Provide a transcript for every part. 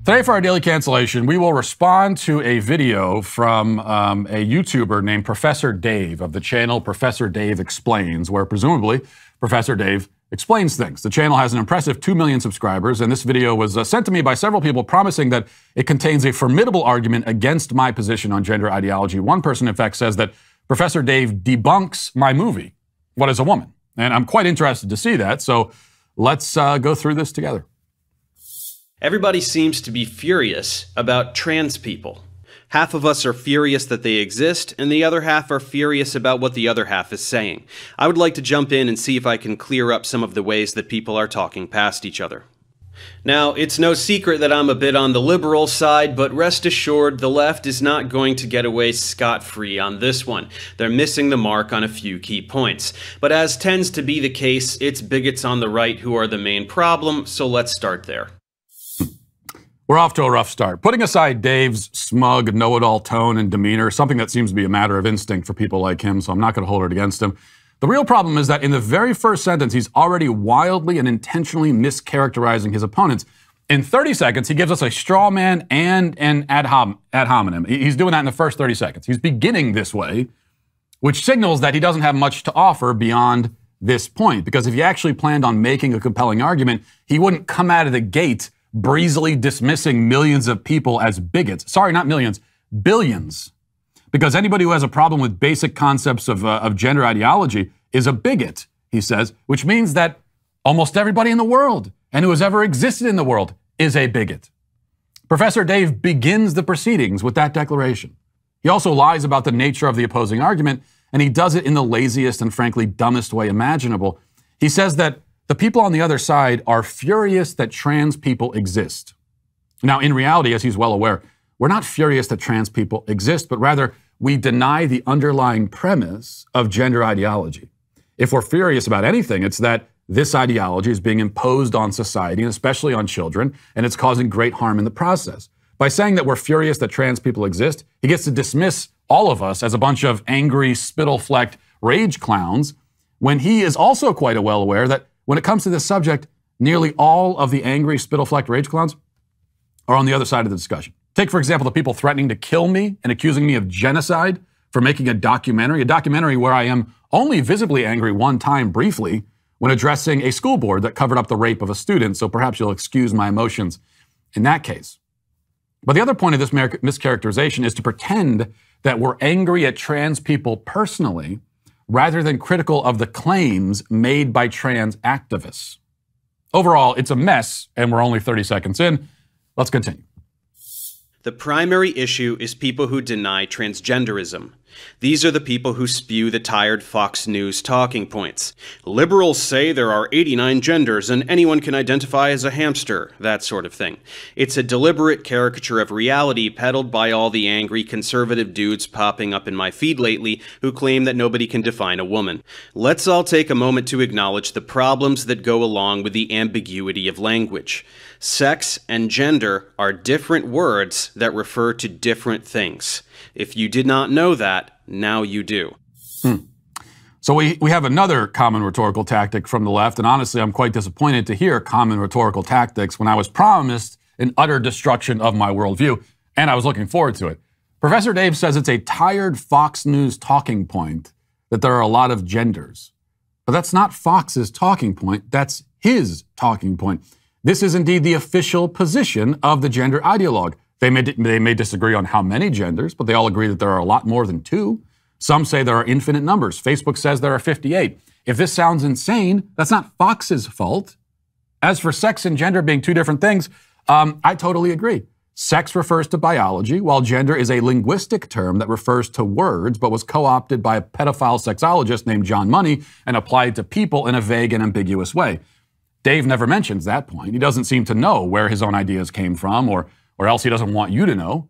Today for our daily cancellation, we will respond to a video from a YouTuber named Professor Dave of the channel Professor Dave Explains, where presumably Professor Dave explains things. The channel has an impressive 2 million subscribers, and this video was sent to me by several people promising that it contains a formidable argument against my position on gender ideology. One person, in fact, says that Professor Dave debunks my movie, What is a Woman? And I'm quite interested to see that, so let's go through this together. Everybody seems to be furious about trans people. Half of us are furious that they exist, and the other half are furious about what the other half is saying. I would like to jump in and see if I can clear up some of the ways that people are talking past each other. Now, it's no secret that I'm a bit on the liberal side, but rest assured the left is not going to get away scot-free on this one. They're missing the mark on a few key points. But as tends to be the case, it's bigots on the right who are the main problem, so let's start there. We're off to a rough start. Putting aside Dave's smug, know-it-all tone and demeanor, something that seems to be a matter of instinct for people like him, so I'm not going to hold it against him. The real problem is that in the very first sentence, he's already wildly and intentionally mischaracterizing his opponents. In 30 seconds, he gives us a straw man and an ad hominem. He's doing that in the first 30 seconds. He's beginning this way, which signals that he doesn't have much to offer beyond this point. Because if he actually planned on making a compelling argument, he wouldn't come out of the gate breezily dismissing millions of people as bigots. Sorry, not millions, billions. Because anybody who has a problem with basic concepts of gender ideology is a bigot, he says, which means that almost everybody in the world and who has ever existed in the world is a bigot. Professor Dave begins the proceedings with that declaration. He also lies about the nature of the opposing argument, and he does it in the laziest and frankly dumbest way imaginable. He says that the people on the other side are furious that trans people exist. Now, in reality, as he's well aware, we're not furious that trans people exist, but rather we deny the underlying premise of gender ideology. If we're furious about anything, it's that this ideology is being imposed on society, and especially on children, and it's causing great harm in the process. By saying that we're furious that trans people exist, he gets to dismiss all of us as a bunch of angry, spittle-flecked rage clowns, when he is also quite well aware that when it comes to this subject, nearly all of the angry, spittle-flecked rage clowns are on the other side of the discussion. Take, for example, the people threatening to kill me and accusing me of genocide for making a documentary where I am only visibly angry one time briefly when addressing a school board that covered up the rape of a student, so perhaps you'll excuse my emotions in that case. But the other point of this mischaracterization is to pretend that we're angry at trans people personally rather than critical of the claims made by trans activists. Overall, it's a mess, and we're only 30 seconds in. Let's continue. The primary issue is people who deny transgenderism. These are the people who spew the tired Fox News talking points. Liberals say there are 89 genders and anyone can identify as a hamster, that sort of thing. It's a deliberate caricature of reality peddled by all the angry conservative dudes popping up in my feed lately who claim that nobody can define a woman. Let's all take a moment to acknowledge the problems that go along with the ambiguity of language. Sex and gender are different words that refer to different things. If you did not know that, now you do. So we have another common rhetorical tactic from the left, and honestly, I'm quite disappointed to hear common rhetorical tactics when I was promised an utter destruction of my worldview, and I was looking forward to it. Professor Dave says it's a tired Fox News talking point that there are a lot of genders. But that's not Fox's talking point, that's his talking point. This is indeed the official position of the gender ideologue. They may disagree on how many genders, but they all agree that there are a lot more than 2. Some say there are infinite numbers. Facebook says there are 58. If this sounds insane, that's not Fox's fault. As for sex and gender being 2 different things, I totally agree. Sex refers to biology, while gender is a linguistic term that refers to words, but was co-opted by a pedophile sexologist named John Money and applied to people in a vague and ambiguous way. Dave never mentions that point. He doesn't seem to know where his own ideas came from, or else he doesn't want you to know.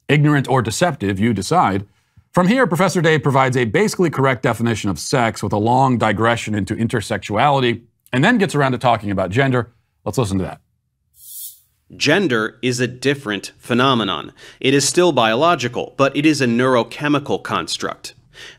Ignorant or deceptive, you decide. From here, Professor Dave provides a basically correct definition of sex with a long digression into intersexuality, and then gets around to talking about gender. Let's listen to that. Gender is a different phenomenon. It is still biological, but it is a neurochemical construct.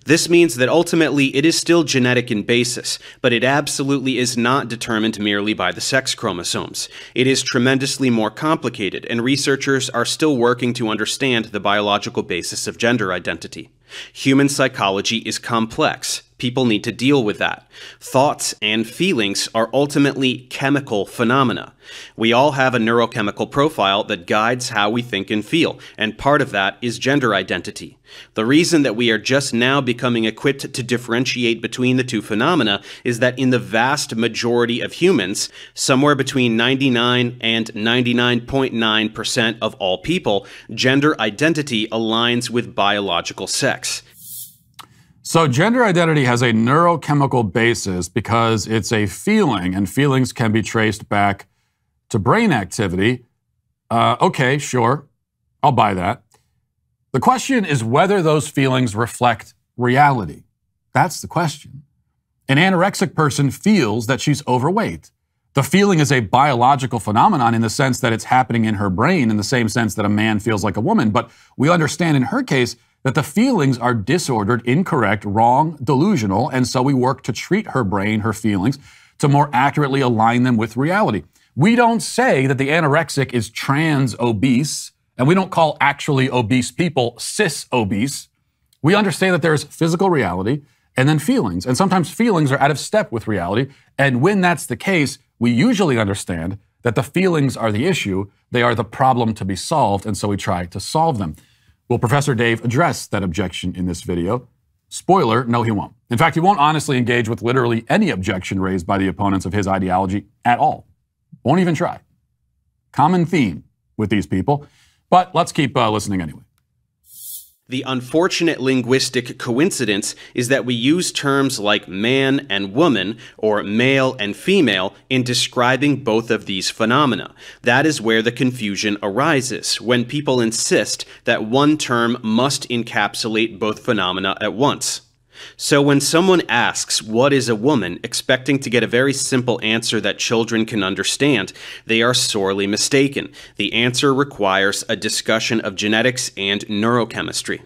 This means that ultimately it is still genetic in basis, but it absolutely is not determined merely by the sex chromosomes. It is tremendously more complicated, and researchers are still working to understand the biological basis of gender identity. Human psychology is complex. People need to deal with that. Thoughts and feelings are ultimately chemical phenomena. We all have a neurochemical profile that guides how we think and feel, and part of that is gender identity. The reason that we are just now becoming equipped to differentiate between the two phenomena is that in the vast majority of humans, somewhere between 99 and 99.9% of all people, gender identity aligns with biological sex. So gender identity has a neurochemical basis because it's a feeling, and feelings can be traced back to brain activity. Okay, sure, I'll buy that. The question is whether those feelings reflect reality. That's the question. An anorexic person feels that she's overweight. The feeling is a biological phenomenon in the sense that it's happening in her brain in the same sense that a man feels like a woman. But we understand in her case that the feelings are disordered, incorrect, wrong, delusional, and so we work to treat her brain, her feelings, to more accurately align them with reality. We don't say that the anorexic is trans-obese, and we don't call actually obese people cis-obese. We understand that there's physical reality and then feelings, and sometimes feelings are out of step with reality, and when that's the case, we usually understand that the feelings are the issue, they are the problem to be solved, and so we try to solve them. Will Professor Dave address that objection in this video? Spoiler, no, he won't. In fact, he won't honestly engage with literally any objection raised by the opponents of his ideology at all. Won't even try. Common theme with these people, but let's keep listening anyway. The unfortunate linguistic coincidence is that we use terms like man and woman, or male and female, in describing both of these phenomena. That is where the confusion arises, when people insist that one term must encapsulate both phenomena at once. So when someone asks, what is a woman, expecting to get a very simple answer that children can understand, they are sorely mistaken. The answer requires a discussion of genetics and neurochemistry.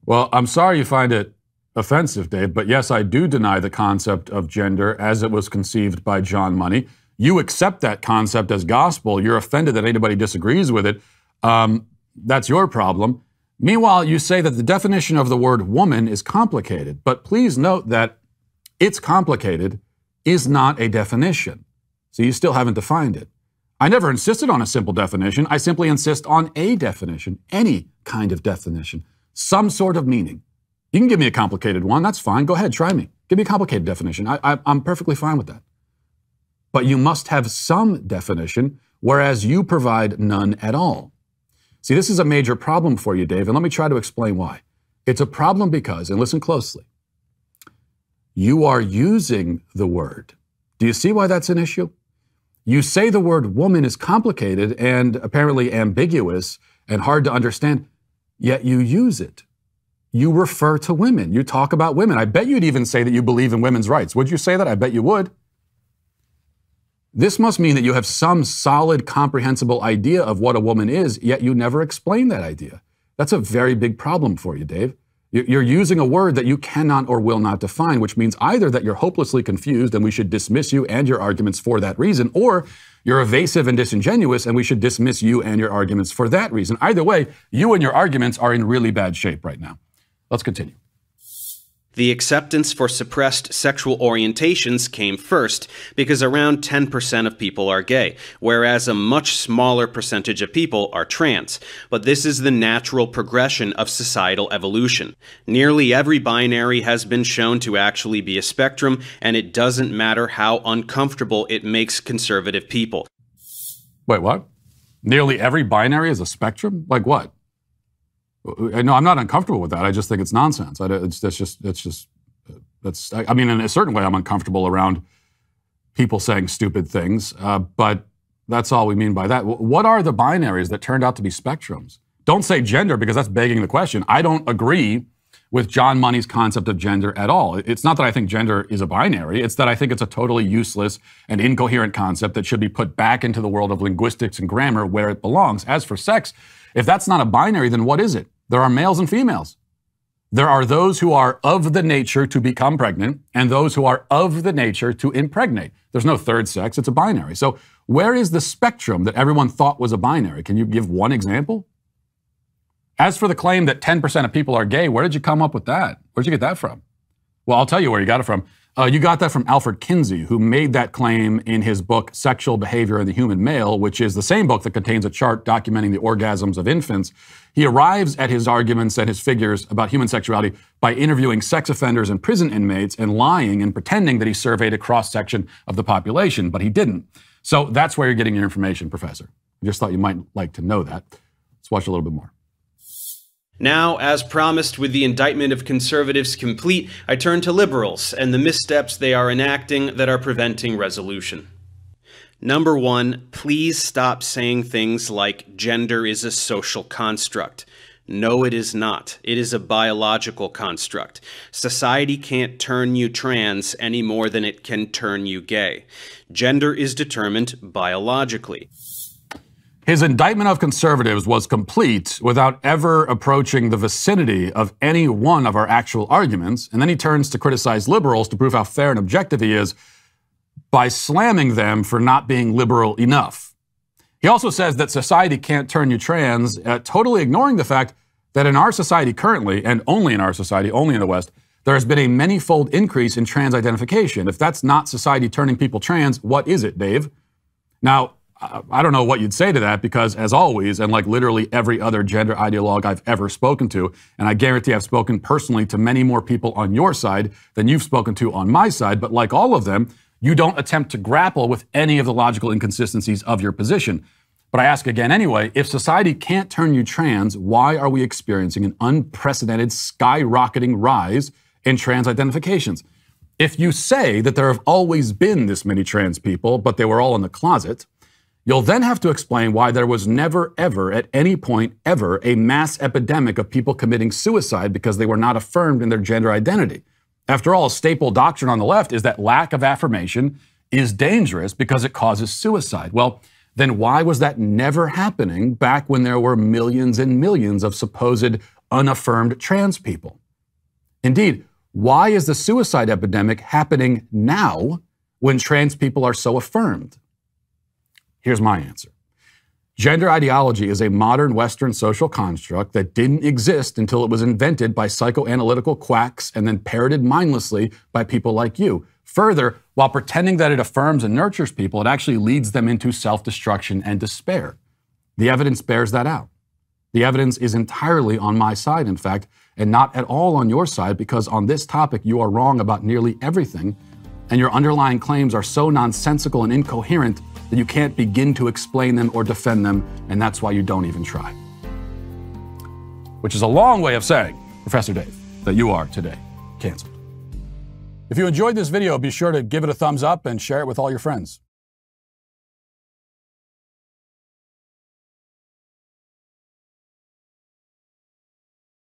Well, I'm sorry you find it offensive, Dave, but yes, I do deny the concept of gender as it was conceived by John Money. You accept that concept as gospel. You're offended that anybody disagrees with it. That's your problem. Meanwhile, you say that the definition of the word woman is complicated, but please note that it's complicated is not a definition. So you still haven't defined it. I never insisted on a simple definition. I simply insist on a definition, any kind of definition, some sort of meaning. You can give me a complicated one. That's fine. Go ahead, try me. Give me a complicated definition. I'm perfectly fine with that. But you must have some definition, whereas you provide none at all. See, this is a major problem for you, Dave, and let me try to explain why. It's a problem because, and listen closely, you are using the word. Do you see why that's an issue? You say the word woman is complicated and apparently ambiguous and hard to understand, yet you use it. You refer to women. You talk about women. I bet you'd even say that you believe in women's rights. Would you say that? I bet you would. This must mean that you have some solid, comprehensible idea of what a woman is, yet you never explain that idea. That's a very big problem for you, Dave. You're using a word that you cannot or will not define, which means either that you're hopelessly confused and we should dismiss you and your arguments for that reason, or you're evasive and disingenuous and we should dismiss you and your arguments for that reason. Either way, you and your arguments are in really bad shape right now. Let's continue. The acceptance for suppressed sexual orientations came first because around 10% of people are gay, whereas a much smaller percentage of people are trans. But this is the natural progression of societal evolution. Nearly every binary has been shown to actually be a spectrum, and it doesn't matter how uncomfortable it makes conservative people. Wait, what? Nearly every binary is a spectrum? Like what? No, I'm not uncomfortable with that. I just think it's nonsense. I mean, in a certain way, I'm uncomfortable around people saying stupid things, but that's all we mean by that. What are the binaries that turned out to be spectrums? Don't say gender because that's begging the question. I don't agree with John Money's concept of gender at all. It's not that I think gender is a binary. It's that I think it's a totally useless and incoherent concept that should be put back into the world of linguistics and grammar where it belongs. As for sex, if that's not a binary, then what is it? There are males and females. There are those who are of the nature to become pregnant and those who are of the nature to impregnate. There's no third sex. It's a binary. So where is the spectrum that everyone thought was a binary? Can you give one example? As for the claim that 10% of people are gay, where did you come up with that? Where'd you get that from? Well, I'll tell you where you got it from. You got that from Alfred Kinsey, who made that claim in his book, Sexual Behavior in the Human Male, which is the same book that contains a chart documenting the orgasms of infants. He arrives at his arguments and his figures about human sexuality by interviewing sex offenders and prison inmates and lying and pretending that he surveyed a cross-section of the population, but he didn't. So that's where you're getting your information, Professor. I just thought you might like to know that. Let's watch a little bit more. Now, as promised, with the indictment of conservatives complete, I turn to liberals and the missteps they are enacting that are preventing resolution. Number one, please stop saying things like gender is a social construct. No, it is not. It is a biological construct. Society can't turn you trans any more than it can turn you gay. Gender is determined biologically. His indictment of conservatives was complete without ever approaching the vicinity of any one of our actual arguments, and then he turns to criticize liberals to prove how fair and objective he is by slamming them for not being liberal enough. He also says that society can't turn you trans, totally ignoring the fact that in our society currently, and only in our society, only in the West, there has been a many-fold increase in trans identification. If that's not society turning people trans, what is it, Dave? Now, I don't know what you'd say to that because, as always, and like literally every other gender ideologue I've ever spoken to, and I guarantee I've spoken personally to many more people on your side than you've spoken to on my side, but like all of them, you don't attempt to grapple with any of the logical inconsistencies of your position. But I ask again anyway, if society can't turn you trans, why are we experiencing an unprecedented skyrocketing rise in trans identifications? If you say that there have always been this many trans people, but they were all in the closet, you'll then have to explain why there was never, ever, at any point, ever, a mass epidemic of people committing suicide because they were not affirmed in their gender identity. After all, a staple doctrine on the left is that lack of affirmation is dangerous because it causes suicide. Well, then why was that never happening back when there were millions and millions of supposed unaffirmed trans people? Indeed, why is the suicide epidemic happening now when trans people are so affirmed? Here's my answer. Gender ideology is a modern Western social construct that didn't exist until it was invented by psychoanalytical quacks and then parroted mindlessly by people like you. Further, while pretending that it affirms and nurtures people, it actually leads them into self-destruction and despair. The evidence bears that out. The evidence is entirely on my side, in fact, and not at all on your side, because on this topic you are wrong about nearly everything, and your underlying claims are so nonsensical and incoherent that you can't begin to explain them or defend them, and that's why you don't even try. Which is a long way of saying, Professor Dave, that you are today canceled. If you enjoyed this video, be sure to give it a thumbs up and share it with all your friends.